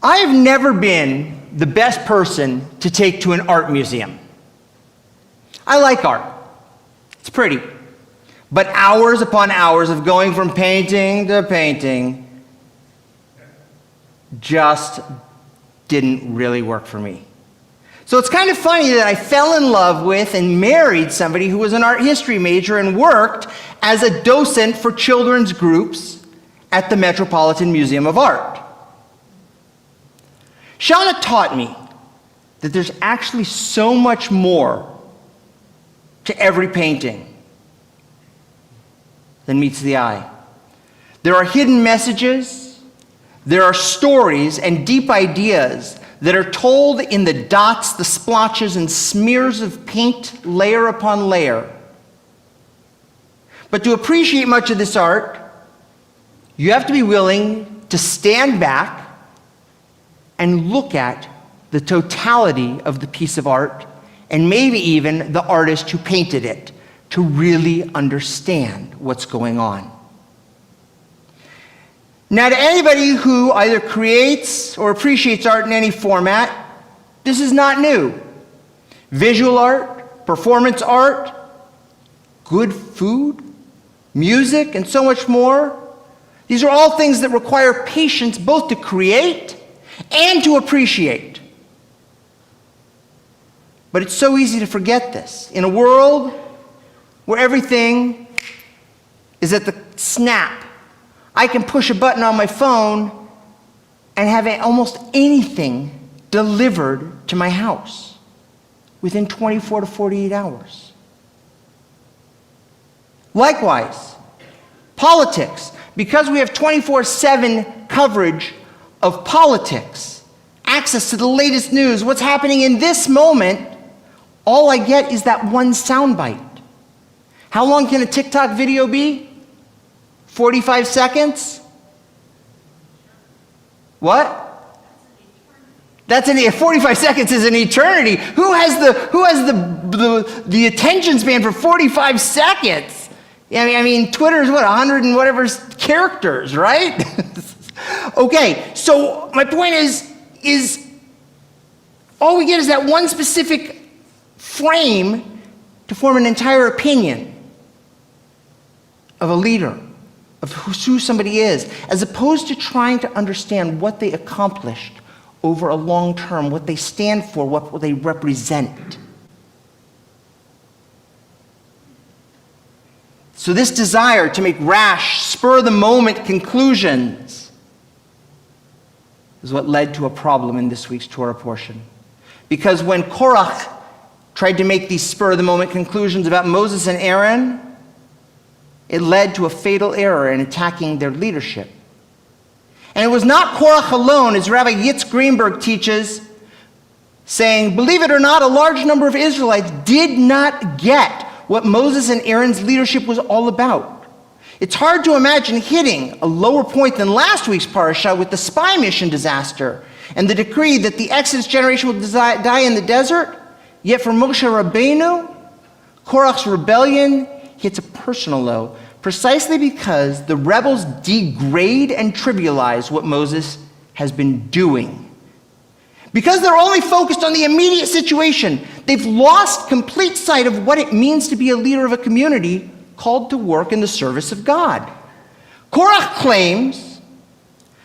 I have never been the best person to take to an art museum. I like art. It's pretty. But hours upon hours of going from painting to painting just didn't really work for me. So it's kind of funny that I fell in love with and married somebody who was an art history major and worked as a docent for children's groups at the Metropolitan Museum of Art. Shauna taught me that there's actually so much more to every painting than meets the eye. There are hidden messages, there are stories and deep ideas that are told in the dots, the splotches, and smears of paint layer upon layer. But to appreciate much of this art, you have to be willing to stand back and look at the totality of the piece of art, and maybe even the artist who painted it, to really understand what's going on. Now, to anybody who either creates or appreciates art in any format, this is not new. Visual art, performance art, good food, music, and so much more. These are all things that require patience both to create and to appreciate. But it's so easy to forget this. In a world where everything is at the snap, I can push a button on my phone and have almost anything delivered to my house within 24 to 48 hours. Likewise, politics. Because we have 24/7 coverage of politics, access to the latest news, what's happening in this moment, all I get is that one soundbite. How long can a TikTok video be? 45 seconds? What? 45 seconds is an eternity. Who has the attention span for 45 seconds? I mean, Twitter is what, 100 and whatever characters, right? Okay, so my point is all we get is that one specific frame to form an entire opinion of a leader, of who somebody is, as opposed to trying to understand what they accomplished over a long term, what they stand for, what they represent. So this desire to make rash, spur-of-the-moment conclusions is what led to a problem in this week's Torah portion. Because when Korach tried to make these spur-of-the-moment conclusions about Moses and Aaron, it led to a fatal error in attacking their leadership. And it was not Korach alone, as Rabbi Yitz Greenberg teaches, saying, believe it or not, a large number of Israelites did not get what Moses and Aaron's leadership was all about. It's hard to imagine hitting a lower point than last week's parasha with the spy mission disaster and the decree that the Exodus generation will die in the desert. Yet for Moshe Rabbeinu, Korach's rebellion hits a personal low, precisely because the rebels degrade and trivialize what Moses has been doing. Because they're only focused on the immediate situation, they've lost complete sight of what it means to be a leader of a community called to work in the service of God. Korach claims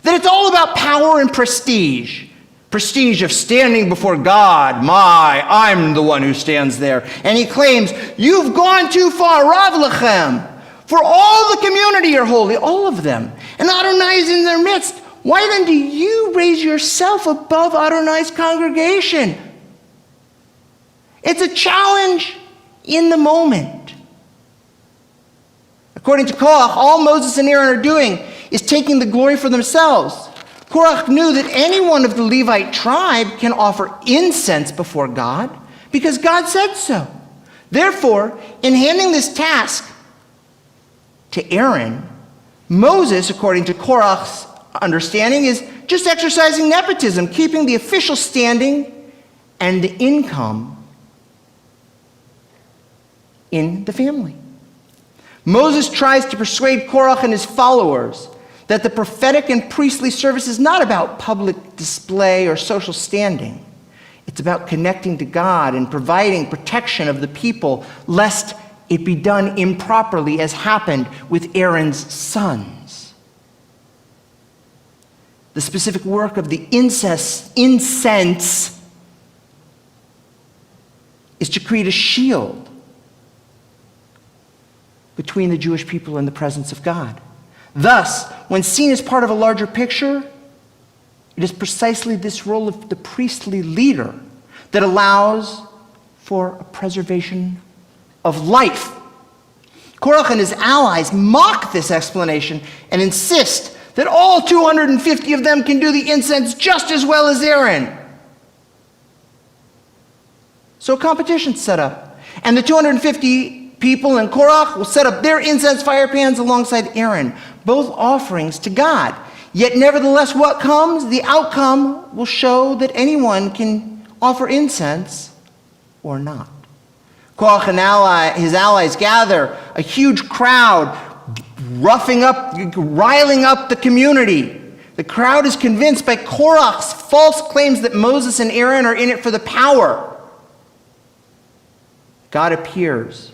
that it's all about power and prestige. Prestige of standing before God. I'm the one who stands there. And he claims, you've gone too far, Rav Lechem. For all the community are holy, all of them. And Adonai is in their midst. Why then do you raise yourself above Adonai's congregation? It's a challenge in the moment. According to Korach, all Moses and Aaron are doing is taking the glory for themselves. Korach knew that anyone of the Levite tribe can offer incense before God because God said so. Therefore, in handing this task to Aaron, Moses, according to Korach's understanding, is just exercising nepotism, keeping the official standing and the income in the family. Moses tries to persuade Korach and his followers that the prophetic and priestly service is not about public display or social standing. It's about connecting to God and providing protection of the people, lest it be done improperly, as happened with Aaron's sons. The specific work of the incense is to create a shield between the Jewish people and the presence of God. Thus, when seen as part of a larger picture, it is precisely this role of the priestly leader that allows for a preservation of life. Korach and his allies mock this explanation and insist that all 250 of them can do the incense just as well as Aaron. So a competition's set up, and the 250 people in Korach will set up their incense fire pans alongside Aaron, both offerings to God. Yet nevertheless, what comes? The outcome will show that anyone can offer incense or not. Korach and his allies gather a huge crowd, riling up the community. The crowd is convinced by Korach's false claims that Moses and Aaron are in it for the power. God appears,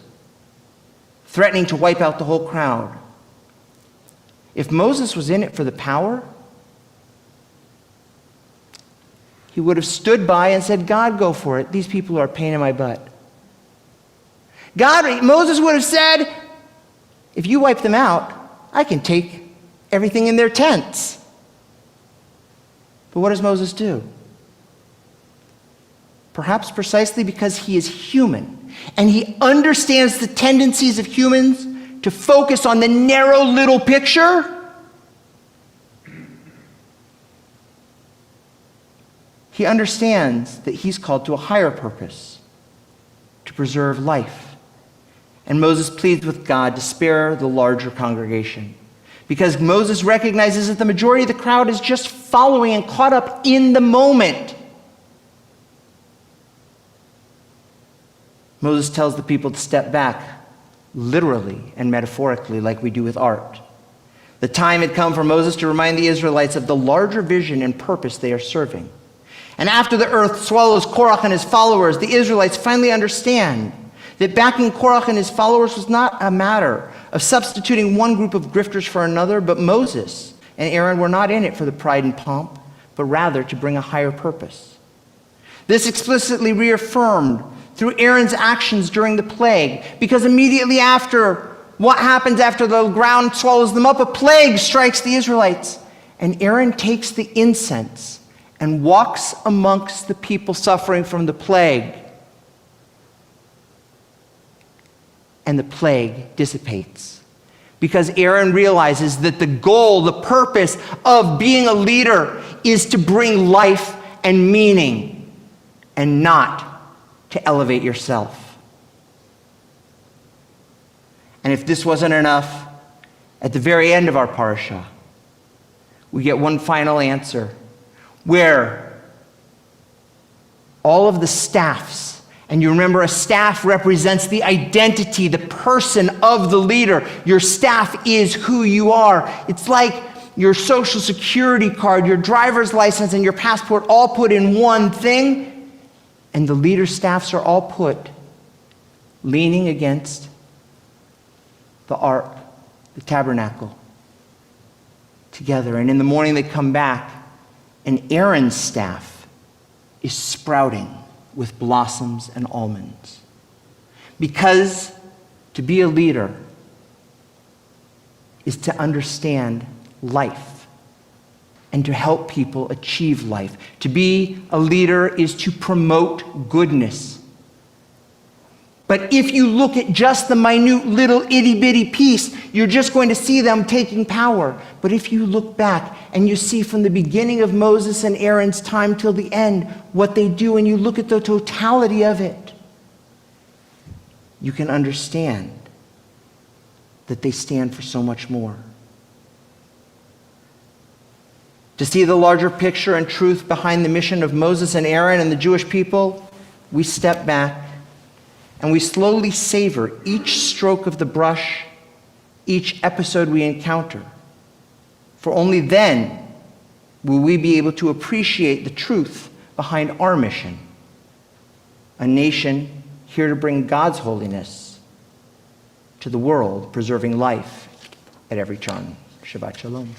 threatening to wipe out the whole crowd. If Moses was in it for the power, he would have stood by and said, God, go for it. These people are a pain in my butt. Moses would have said, if you wipe them out, I can take everything in their tents. But what does Moses do? Perhaps precisely because he is human and he understands the tendencies of humans to focus on the narrow little picture, he understands that he's called to a higher purpose, to preserve life. And Moses pleads with God to spare the larger congregation, because Moses recognizes that the majority of the crowd is just following and caught up in the moment. Moses tells the people to step back, literally and metaphorically, like we do with art. The time had come for Moses to remind the Israelites of the larger vision and purpose they are serving. And after the earth swallows Korach and his followers, the Israelites finally understand that backing Korach and his followers was not a matter of substituting one group of grifters for another, but Moses and Aaron were not in it for the pride and pomp, but rather to bring a higher purpose. This explicitly reaffirmed through Aaron's actions during the plague, because immediately after, what happens after the ground swallows them up? A plague strikes the Israelites, and Aaron takes the incense and walks amongst the people suffering from the plague. And the plague dissipates, because Aaron realizes that the goal, the purpose of being a leader is to bring life and meaning, and not to elevate yourself. And if this wasn't enough, at the very end of our parasha, we get one final answer, where all of the staffs, and you remember a staff represents the identity, the person of the leader. Your staff is who you are. It's like your social security card, your driver's license, and your passport all put in one thing. And the leader's staffs are all put leaning against the ark, the tabernacle, together. And in the morning they come back, and Aaron's staff is sprouting with blossoms and almonds. Because to be a leader is to understand life and to help people achieve life. To be a leader is to promote goodness. But if you look at just the minute little itty-bitty piece, you're just going to see them taking power. But if you look back and you see from the beginning of Moses and Aaron's time till the end what they do, and you look at the totality of it, you can understand that they stand for so much more. To see the larger picture and truth behind the mission of Moses and Aaron and the Jewish people, we step back and we slowly savor each stroke of the brush, each episode we encounter. For only then will we be able to appreciate the truth behind our mission. A nation here to bring God's holiness to the world, preserving life at every turn. Shabbat Shalom.